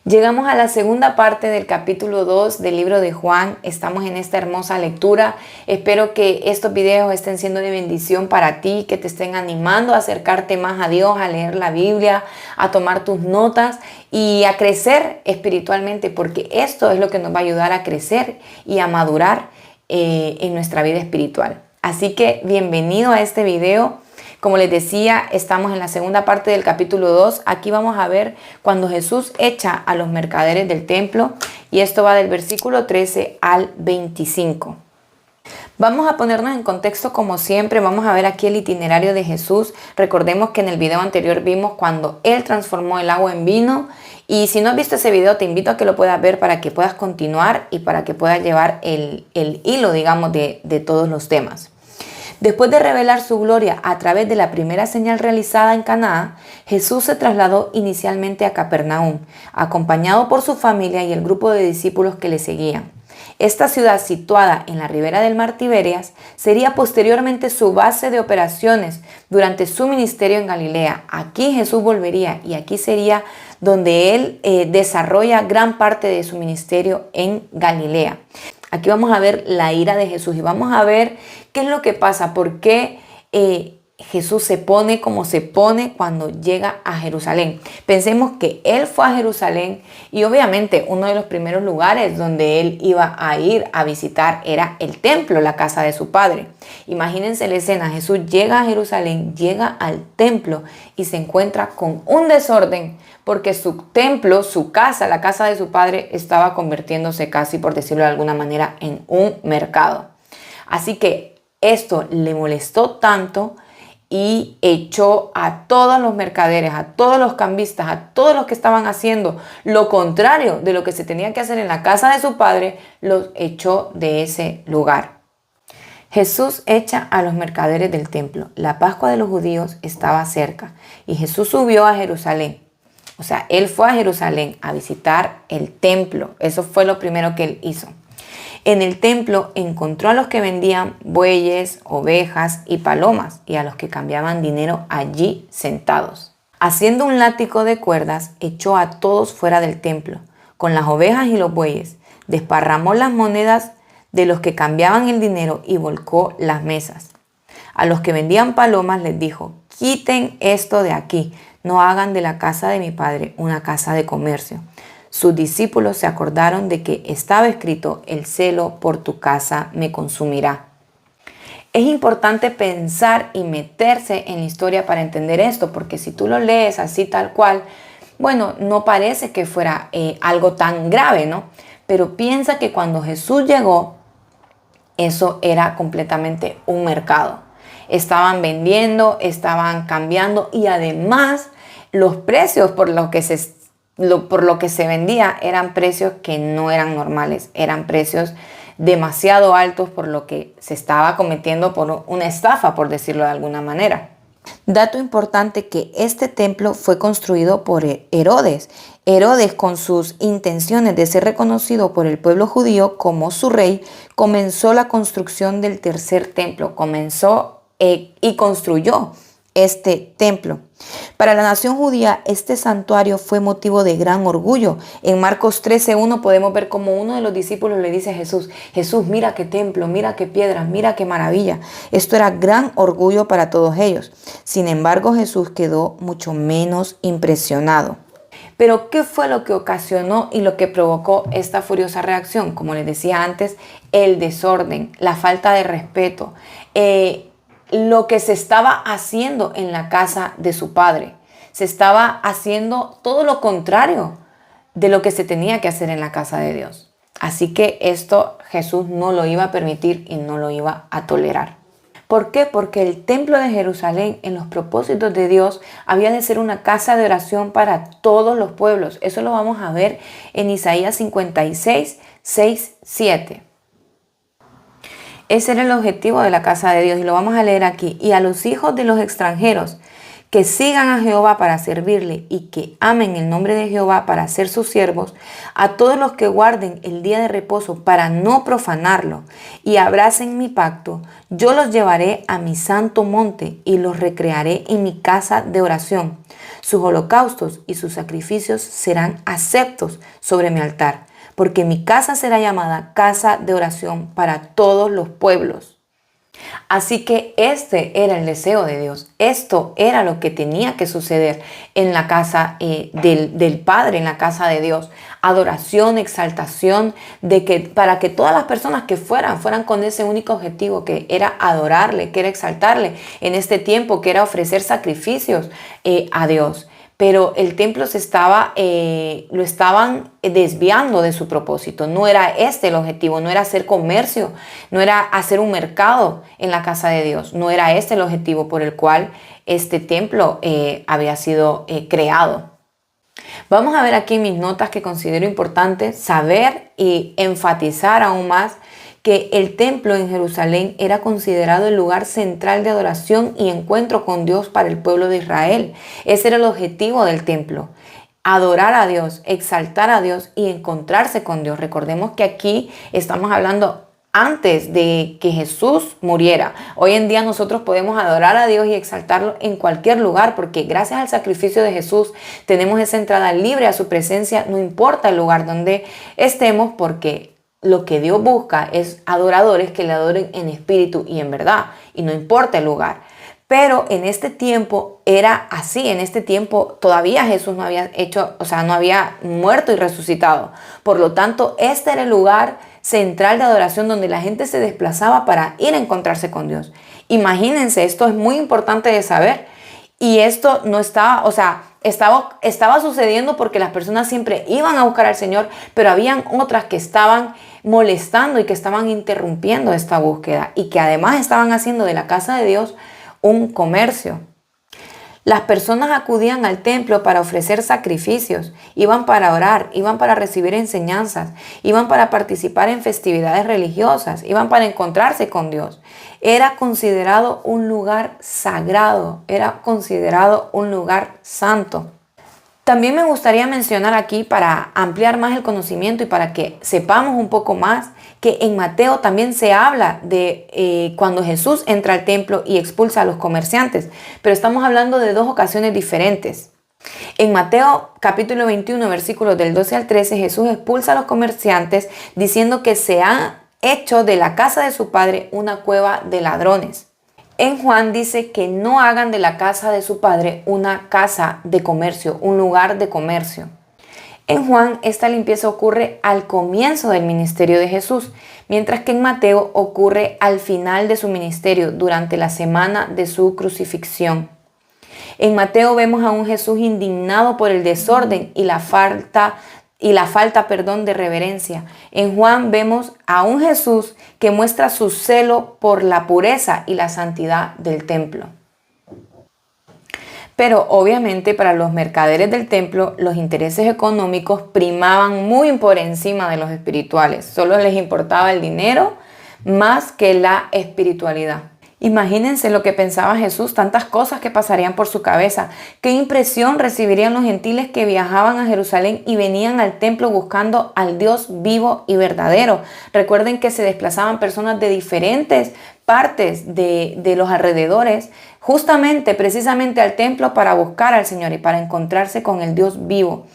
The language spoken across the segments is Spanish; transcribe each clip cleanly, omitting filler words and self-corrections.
Llegamos a la segunda parte del capítulo 2 del libro de Juan. Estamos en esta hermosa lectura. Espero que estos videos estén siendo de bendición para ti, que te estén animando a acercarte más a Dios, a leer la Biblia, a tomar tus notas y a crecer espiritualmente, porque esto es lo que nos va a ayudar a crecer y a madurar en nuestra vida espiritual. Así que bienvenido a este video. Como les decía, estamos en la segunda parte del capítulo 2. Aquí vamos a ver cuando Jesús echa a los mercaderes del templo, y esto va del versículo 13 al 25. Vamos a ponernos en contexto como siempre. Vamos a ver aquí el itinerario de Jesús. Recordemos que en el video anterior vimos cuando Él transformó el agua en vino. Y si no has visto ese video, te invito a que lo puedas ver para que puedas continuar y para que puedas llevar el hilo, digamos, de todos los temas. Después de revelar su gloria a través de la primera señal realizada en Caná, Jesús se trasladó inicialmente a Capernaum, acompañado por su familia y el grupo de discípulos que le seguían. Esta ciudad, situada en la ribera del mar Tiberias, sería posteriormente su base de operaciones durante su ministerio en Galilea. Aquí Jesús volvería y aquí sería donde Él desarrolla gran parte de su ministerio en Galilea. Aquí vamos a ver la ira de Jesús y vamos a ver qué es lo que pasa, por qué Jesús se pone como se pone cuando llega a Jerusalén. Pensemos que Él fue a Jerusalén y obviamente uno de los primeros lugares donde Él iba a ir a visitar era el templo, la casa de su padre. Imagínense la escena, Jesús llega a Jerusalén, llega al templo y se encuentra con un desorden porque su templo, su casa, la casa de su padre estaba convirtiéndose casi, por decirlo de alguna manera, en un mercado. Así que esto le molestó tanto y echó a todos los mercaderes, a todos los cambistas, a todos los que estaban haciendo lo contrario de lo que se tenía que hacer en la casa de su padre, los echó de ese lugar. Jesús echa a los mercaderes del templo. La Pascua de los judíos estaba cerca y Jesús subió a Jerusalén. O sea, Él fue a Jerusalén a visitar el templo. Eso fue lo primero que Él hizo. En el templo encontró a los que vendían bueyes, ovejas y palomas y a los que cambiaban dinero allí sentados. Haciendo un látigo de cuerdas, echó a todos fuera del templo, con las ovejas y los bueyes. Desparramó las monedas de los que cambiaban el dinero y volcó las mesas. A los que vendían palomas les dijo: quiten esto de aquí, no hagan de la casa de mi padre una casa de comercio. Sus discípulos se acordaron de que estaba escrito: el celo por tu casa me consumirá. Es importante pensar y meterse en la historia para entender esto, porque si tú lo lees así tal cual, bueno, no parece que fuera algo tan grave, ¿no? Pero piensa que cuando Jesús llegó, eso era completamente un mercado. Estaban vendiendo, estaban cambiando y además los precios por lo que se vendía eran precios que no eran normales, eran precios demasiado altos por lo que se estaba cometiendo por una estafa, por decirlo de alguna manera. Dato importante, que este templo fue construido por Herodes. Herodes, con sus intenciones de ser reconocido por el pueblo judío como su rey, comenzó la construcción del tercer templo, y construyó este templo. Para la nación judía, este santuario fue motivo de gran orgullo. En Marcos 13:1 podemos ver como uno de los discípulos le dice a Jesús: Jesús, mira qué templo, mira qué piedras, mira qué maravilla. Esto era gran orgullo para todos ellos. Sin embargo, Jesús quedó mucho menos impresionado. Pero ¿qué fue lo que ocasionó y lo que provocó esta furiosa reacción? Como les decía antes, el desorden, la falta de respeto, lo que se estaba haciendo en la casa de su padre. Se estaba haciendo todo lo contrario de lo que se tenía que hacer en la casa de Dios. Así que esto Jesús no lo iba a permitir y no lo iba a tolerar. ¿Por qué? Porque el templo de Jerusalén, en los propósitos de Dios, había de ser una casa de oración para todos los pueblos. Eso lo vamos a ver en Isaías 56, 6, 7. Ese era el objetivo de la casa de Dios y lo vamos a leer aquí. Y a los hijos de los extranjeros que sigan a Jehová para servirle y que amen el nombre de Jehová para ser sus siervos, a todos los que guarden el día de reposo para no profanarlo y abracen mi pacto, yo los llevaré a mi santo monte y los recrearé en mi casa de oración. sus holocaustos y sus sacrificios serán aceptos sobre mi altar, porque mi casa será llamada casa de oración para todos los pueblos. Así que este era el deseo de Dios. Esto era lo que tenía que suceder en la casa del Padre, en la casa de Dios. Adoración, exaltación, para que todas las personas que fueran con ese único objetivo, que era adorarle, que era exaltarle en este tiempo, que era ofrecer sacrificios a Dios. Pero el templo lo estaban desviando de su propósito. No era este el objetivo, no era hacer comercio, no era hacer un mercado en la casa de Dios. No era este el objetivo por el cual este templo había sido creado. Vamos a ver aquí en mis notas que considero importante saber y enfatizar aún más que el templo en Jerusalén era considerado el lugar central de adoración y encuentro con Dios para el pueblo de Israel. Ese era el objetivo del templo: adorar a Dios, exaltar a Dios y encontrarse con Dios. Recordemos que aquí estamos hablando antes de que Jesús muriera. Hoy en día nosotros podemos adorar a Dios y exaltarlo en cualquier lugar, porque gracias al sacrificio de Jesús tenemos esa entrada libre a su presencia, no importa el lugar donde estemos, porque lo que Dios busca es adoradores que le adoren en espíritu y en verdad, y no importa el lugar. Pero en este tiempo era así. En este tiempo todavía Jesús no había muerto y resucitado. Por lo tanto, este era el lugar central de adoración donde la gente se desplazaba para ir a encontrarse con Dios. Imagínense, esto es muy importante de saber. Y esto no estaba sucediendo porque las personas siempre iban a buscar al Señor, pero habían otras que estaban molestando y que estaban interrumpiendo esta búsqueda y que además estaban haciendo de la casa de Dios un comercio. Las personas acudían al templo para ofrecer sacrificios, iban para orar, iban para recibir enseñanzas, iban para participar en festividades religiosas, iban para encontrarse con Dios. Era considerado un lugar sagrado, era considerado un lugar santo. También me gustaría mencionar aquí, para ampliar más el conocimiento y para que sepamos un poco más, que en Mateo también se habla de cuando Jesús entra al templo y expulsa a los comerciantes, pero estamos hablando de dos ocasiones diferentes. En Mateo capítulo 21, versículos del 12 al 13, Jesús expulsa a los comerciantes diciendo que se han hecho de la casa de su padre una cueva de ladrones. En Juan dice que no hagan de la casa de su padre una casa de comercio, un lugar de comercio. En Juan, esta limpieza ocurre al comienzo del ministerio de Jesús, mientras que en Mateo ocurre al final de su ministerio, durante la semana de su crucifixión. En Mateo vemos a un Jesús indignado por el desorden y la falta de reverencia. En Juan vemos a un Jesús que muestra su celo por la pureza y la santidad del templo. Pero obviamente para los mercaderes del templo los intereses económicos primaban muy por encima de los espirituales. Solo les importaba el dinero más que la espiritualidad. Imagínense lo que pensaba Jesús, tantas cosas que pasarían por su cabeza. Qué impresión recibirían los gentiles que viajaban a Jerusalén y venían al templo buscando al Dios vivo y verdadero. Recuerden que se desplazaban personas de diferentes partes de los alrededores, precisamente al templo, para buscar al Señor y para encontrarse con el Dios vivo.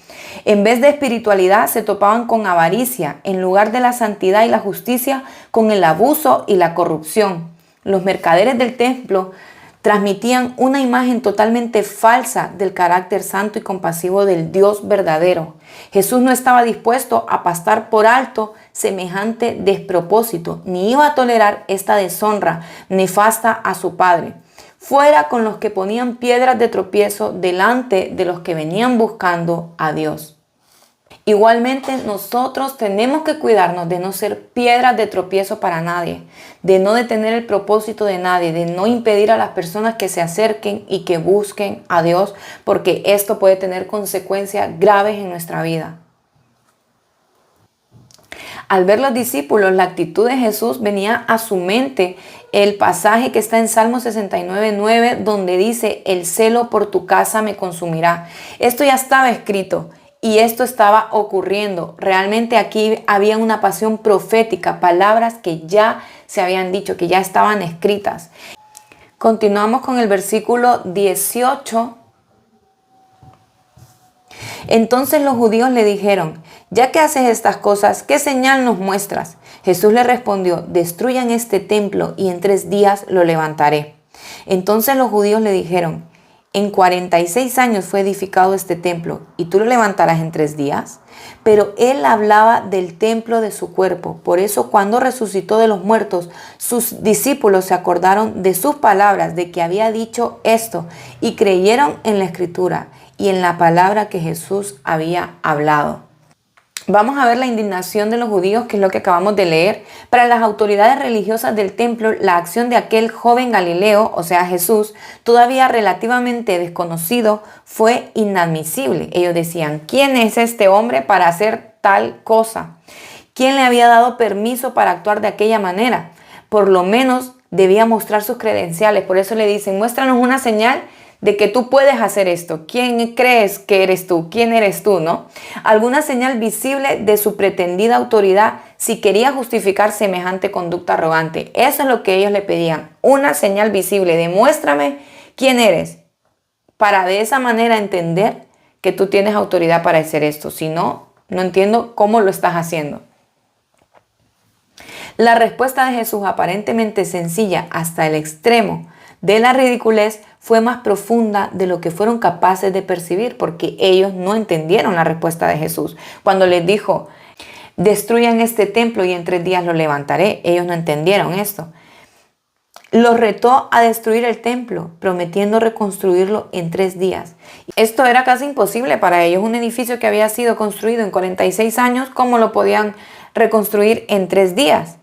En vez de espiritualidad se topaban con avaricia, en lugar de la santidad y la justicia, con el abuso y la corrupción. Los mercaderes del templo transmitían una imagen totalmente falsa del carácter santo y compasivo del Dios verdadero. Jesús no estaba dispuesto a pasar por alto semejante despropósito, ni iba a tolerar esta deshonra nefasta a su Padre. Fuera con los que ponían piedras de tropiezo delante de los que venían buscando a Dios. Igualmente nosotros tenemos que cuidarnos de no ser piedras de tropiezo para nadie, de no detener el propósito de nadie, de no impedir a las personas que se acerquen y que busquen a Dios, porque esto puede tener consecuencias graves en nuestra vida. Al ver los discípulos la actitud de Jesús, venía a su mente el pasaje que está en Salmo 69:9, donde dice: el celo por tu casa me consumirá. Esto ya estaba escrito. Y esto estaba ocurriendo. Realmente aquí había una pasión profética, palabras que ya se habían dicho, que ya estaban escritas. Continuamos con el versículo 18. Entonces los judíos le dijeron: ya que haces estas cosas, ¿qué señal nos muestras? Jesús le respondió: destruyan este templo y en 3 días lo levantaré. Entonces los judíos le dijeron: en 46 años fue edificado este templo, ¿y tú lo levantarás en 3 días? Pero él hablaba del templo de su cuerpo. Por eso, cuando resucitó de los muertos, sus discípulos se acordaron de sus palabras, de que había dicho esto, y creyeron en la Escritura y en la palabra que Jesús había hablado. Vamos a ver la indignación de los judíos, que es lo que acabamos de leer. Para las autoridades religiosas del templo, la acción de aquel joven Galileo, o sea Jesús, todavía relativamente desconocido, fue inadmisible. Ellos decían: ¿quién es este hombre para hacer tal cosa? ¿Quién le había dado permiso para actuar de aquella manera? Por lo menos debía mostrar sus credenciales. Por eso le dicen: muéstranos una señal de que tú puedes hacer esto. ¿Quién crees que eres tú? ¿Quién eres tú, no? Alguna señal visible de su pretendida autoridad si quería justificar semejante conducta arrogante. Eso es lo que ellos le pedían. Una señal visible. Demuéstrame quién eres, para de esa manera entender que tú tienes autoridad para hacer esto. Si no, no entiendo cómo lo estás haciendo. La respuesta de Jesús, aparentemente sencilla hasta el extremo de la ridiculez, fue más profunda de lo que fueron capaces de percibir, porque ellos no entendieron la respuesta de Jesús. Cuando les dijo: destruyan este templo y en 3 días lo levantaré, ellos no entendieron esto. Los retó a destruir el templo, prometiendo reconstruirlo en 3 días. Esto era casi imposible para ellos. Un edificio que había sido construido en 46 años, ¿cómo lo podían reconstruir en 3 días?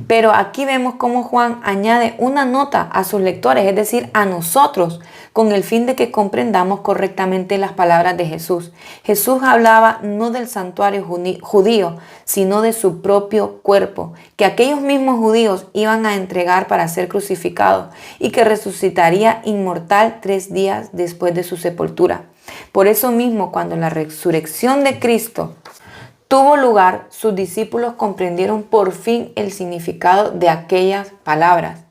Pero aquí vemos cómo Juan añade una nota a sus lectores, es decir, a nosotros, con el fin de que comprendamos correctamente las palabras de Jesús. Jesús hablaba no del santuario judío, sino de su propio cuerpo, que aquellos mismos judíos iban a entregar para ser crucificado y que resucitaría inmortal 3 días después de su sepultura. Por eso mismo, cuando la resurrección de Cristo tuvo lugar, sus discípulos comprendieron por fin el significado de aquellas palabras.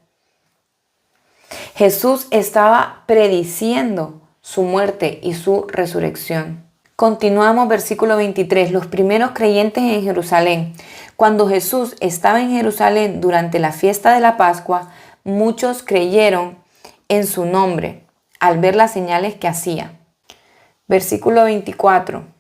Jesús estaba prediciendo su muerte y su resurrección. Continuamos, versículo 23. Los primeros creyentes en Jerusalén. Cuando Jesús estaba en Jerusalén durante la fiesta de la Pascua, muchos creyeron en su nombre al ver las señales que hacía. Versículo 24.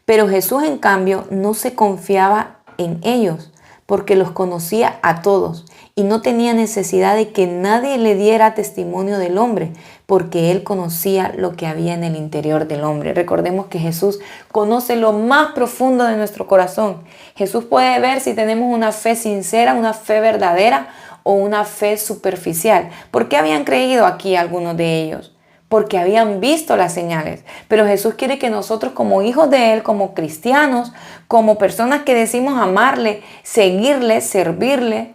Pero Jesús, en cambio, no se confiaba en ellos, porque los conocía a todos y no tenía necesidad de que nadie le diera testimonio del hombre, porque él conocía lo que había en el interior del hombre. Recordemos que Jesús conoce lo más profundo de nuestro corazón. Jesús puede ver si tenemos una fe sincera, una fe verdadera o una fe superficial. ¿Por qué habían creído aquí algunos de ellos? Porque habían visto las señales. Pero Jesús quiere que nosotros, como hijos de Él, como cristianos, como personas que decimos amarle, seguirle, servirle,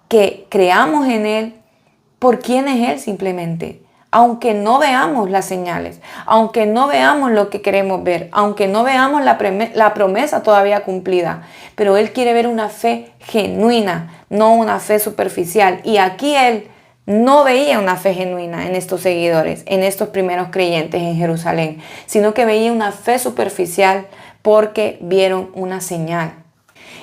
que creamos en Él por quién es Él simplemente. Aunque no veamos las señales, aunque no veamos lo que queremos ver, aunque no veamos la promesa todavía cumplida, pero Él quiere ver una fe genuina, no una fe superficial. Y aquí Él no veía una fe genuina en estos seguidores, en estos primeros creyentes en Jerusalén, sino que veía una fe superficial porque vieron una señal.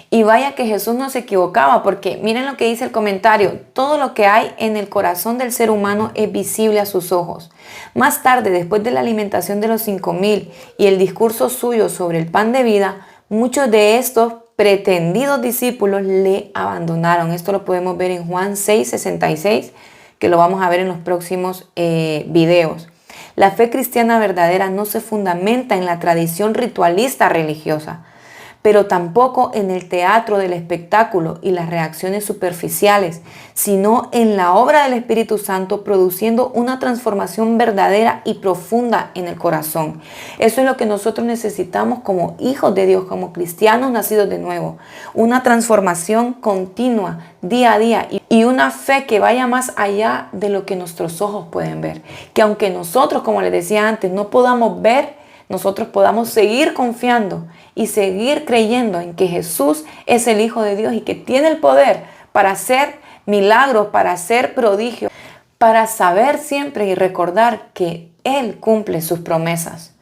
Y vaya que Jesús no se equivocaba, porque miren lo que dice el comentario: todo lo que hay en el corazón del ser humano es visible a sus ojos. Más tarde, después de la alimentación de los 5,000 y el discurso suyo sobre el pan de vida, muchos de estos pretendidos discípulos le abandonaron. Esto lo podemos ver en Juan 6:66, que lo vamos a ver en los próximos videos. La fe cristiana verdadera no se fundamenta en la tradición ritualista religiosa, pero tampoco en el teatro del espectáculo y las reacciones superficiales, sino en la obra del Espíritu Santo produciendo una transformación verdadera y profunda en el corazón. Eso es lo que nosotros necesitamos como hijos de Dios, como cristianos nacidos de nuevo. Una transformación continua, día a día, y una fe que vaya más allá de lo que nuestros ojos pueden ver. Que aunque nosotros, como les decía antes, no podamos ver, nosotros podamos seguir confiando y seguir creyendo en que Jesús es el Hijo de Dios y que tiene el poder para hacer milagros, para hacer prodigios, para saber siempre y recordar que Él cumple sus promesas.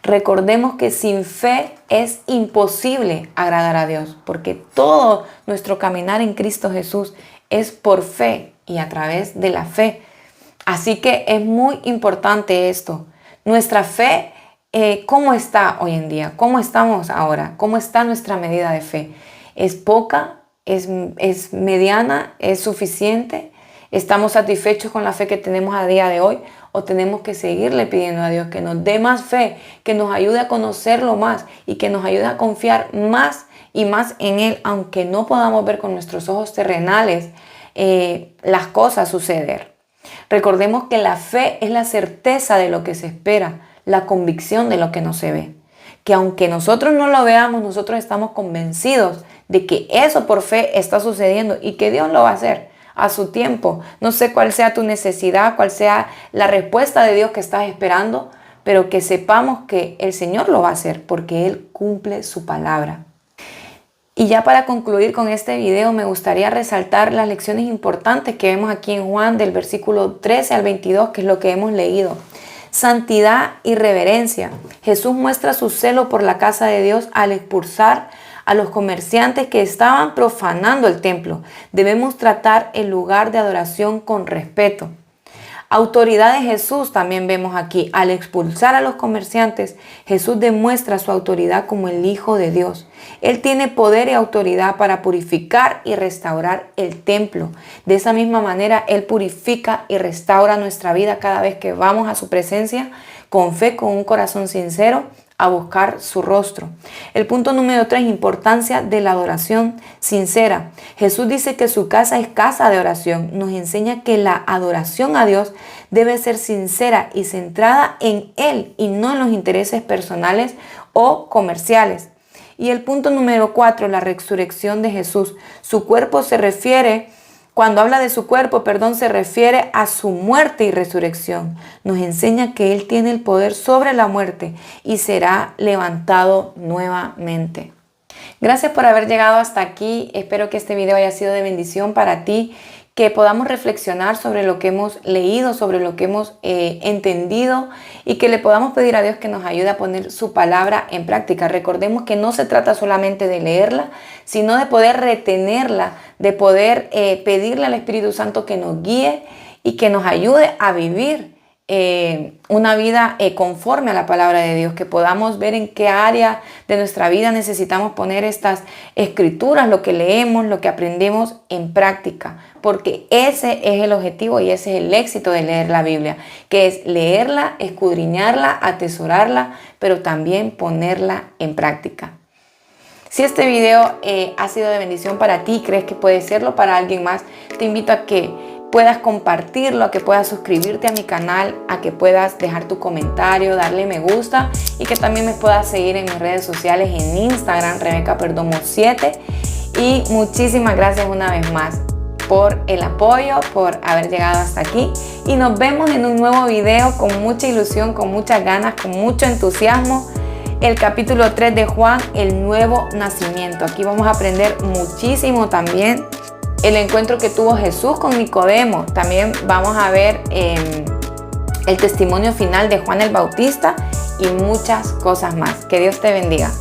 Recordemos que sin fe es imposible agradar a Dios, porque todo nuestro caminar en Cristo Jesús es por fe y a través de la fe. Así que es muy importante esto. Nuestra fe, ¿cómo está hoy en día? ¿Cómo estamos ahora? ¿Cómo está nuestra medida de fe? ¿Es poca? ¿Es mediana? ¿Es suficiente? ¿Estamos satisfechos con la fe que tenemos a día de hoy? ¿O tenemos que seguirle pidiendo a Dios que nos dé más fe, que nos ayude a conocerlo más y que nos ayude a confiar más y más en Él, aunque no podamos ver con nuestros ojos terrenales las cosas suceder? Recordemos que la fe es la certeza de lo que se espera, la convicción de lo que no se ve. Que aunque nosotros no lo veamos, nosotros estamos convencidos de que eso por fe está sucediendo y que Dios lo va a hacer a su tiempo. No sé cuál sea tu necesidad, cuál sea la respuesta de Dios que estás esperando, pero que sepamos que el Señor lo va a hacer porque Él cumple su palabra. Y ya para concluir con este video, me gustaría resaltar las lecciones importantes que vemos aquí en Juan del versículo 13 al 22, que es lo que hemos leído. Santidad y reverencia. Jesús muestra su celo por la casa de Dios al expulsar a los comerciantes que estaban profanando el templo. Debemos tratar el lugar de adoración con respeto. Autoridad de Jesús también vemos aquí. Al expulsar a los comerciantes, Jesús demuestra su autoridad como el Hijo de Dios. Él tiene poder y autoridad para purificar y restaurar el templo. De esa misma manera, Él purifica y restaura nuestra vida cada vez que vamos a su presencia con fe, con un corazón sincero, a buscar su rostro. El punto número 3, importancia de la adoración sincera. Jesús dice que su casa es casa de oración. Nos enseña que la adoración a Dios debe ser sincera y centrada en Él y no en los intereses personales o comerciales. Y el punto número 4, la resurrección de Jesús. Su cuerpo se refiere... Cuando habla de su cuerpo, se refiere a su muerte y resurrección. Nos enseña que Él tiene el poder sobre la muerte y será levantado nuevamente. Gracias por haber llegado hasta aquí. Espero que este video haya sido de bendición para ti, que podamos reflexionar sobre lo que hemos leído, sobre lo que hemos entendido y que le podamos pedir a Dios que nos ayude a poner su palabra en práctica. Recordemos que no se trata solamente de leerla, sino de poder retenerla, de poder pedirle al Espíritu Santo que nos guíe y que nos ayude a vivir una vida conforme a la palabra de Dios, que podamos ver en qué área de nuestra vida necesitamos poner estas escrituras, lo que leemos, lo que aprendemos en práctica, porque ese es el objetivo y ese es el éxito de leer la Biblia, que es leerla, escudriñarla, atesorarla, pero también ponerla en práctica. Si este video ha sido de bendición para ti, crees que puede serlo para alguien más, te invito a que puedas compartirlo, a que puedas suscribirte a mi canal, a que puedas dejar tu comentario, darle me gusta y que también me puedas seguir en mis redes sociales en Instagram, RebecaPerdomo7. Y muchísimas gracias una vez más por el apoyo, por haber llegado hasta aquí. Y nos vemos en un nuevo video con mucha ilusión, con muchas ganas, con mucho entusiasmo. El capítulo 3 de Juan, el nuevo nacimiento. Aquí vamos a aprender muchísimo también. El encuentro que tuvo Jesús con Nicodemo. También vamos a ver el testimonio final de Juan el Bautista y muchas cosas más. Que Dios te bendiga.